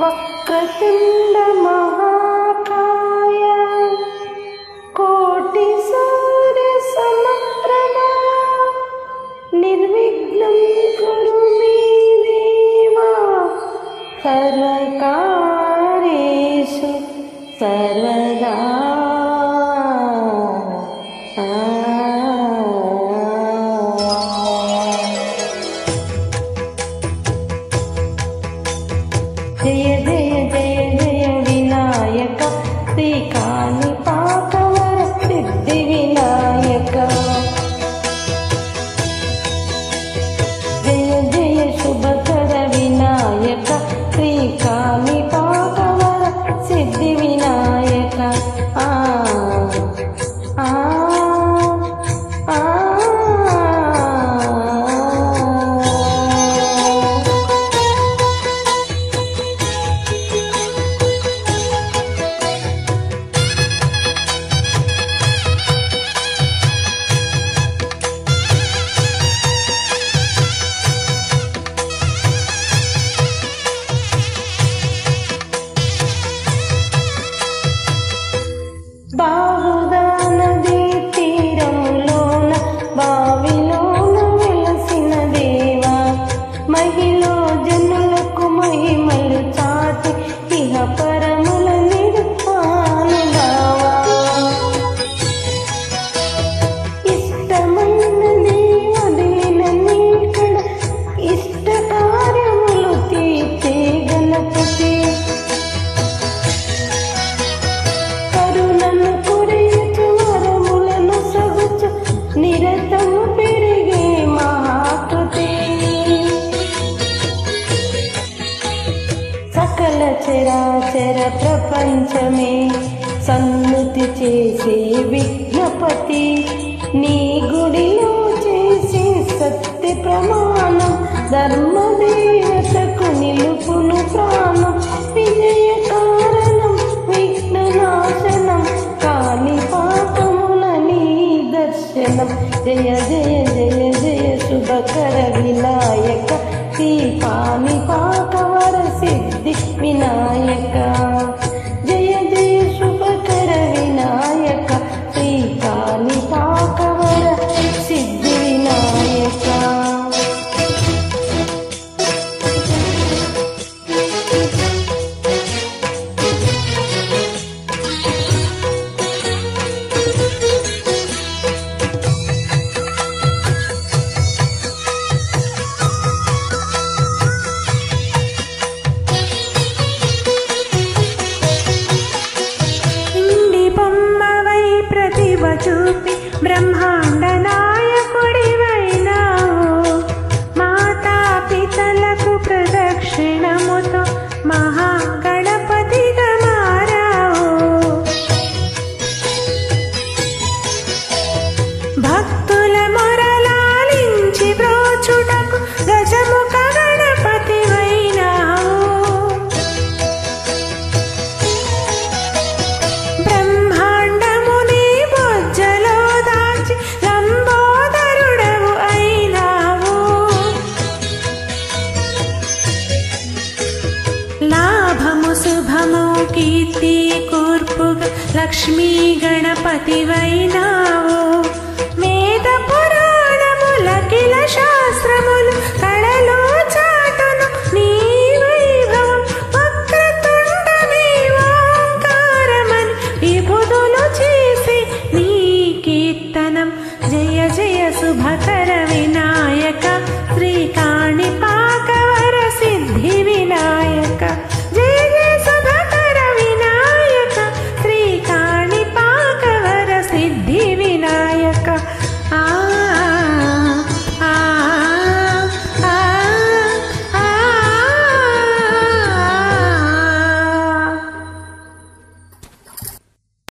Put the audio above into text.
వక్రతుండ మహాకాయ కోటి సూర్య సమప్రభా నిర్విఘ్నం కురు మే దేవా సర్వకార్యేషు సర్వదా. జయ జయ జయ జయ వినాయక శ్రీ కాణిపాకవర సిద్ధి వినాయక. జయ జయ శుభకర వినాయక శ్రీ కాణిపాకవర సిద్ధి వినాయక. బాహుదా నదీ తీరములోన బావిలోన వెలసిన దేవా మహిళ జనులకు మహిమలు చాటి ఇహ పరముల నిర్వాణుడావా. ఇష్టమైనది వదిలిన నీకడ ఇష్ట కార్యములు తీర్చే గణపతి. కరుణను కురియుచు వరములను సగుచు నిరతము పెరిగే మహాకృతి. సకల చరాచర ప్రపంచమే సన్నుతి చేసే విఘ్నపతి. నీ గుడిలో చేసే సత్య ప్రమాణం ధర్మదేవతకు నిలుపును ప్రాణం. విజయ కారణం విఘ్ననాశనం కాణిపాకమున నీ దర్శనం. జయ జయ జయ జయ శుభకర వినాయక శ్రీ కాణిపాకవర సిద్ధి వినాయక. జయ జయ శుభకర వినాయక శ్రీ కాణిపాకవర సిద్ధి వినాయక. చూపి బ్రహ్మాండ నాయకుడివైనావు. మాతా పితలకు ప్రదక్షిణముతో మహాగణపతిగా మారావు. భక్తుల మొరలాలించి బ్రోచుటకు గజముఖ గణపతివైనావు. లాభము శుభము కీర్తి కూర్పుగా లక్ష్మీ గణపతివైనావు.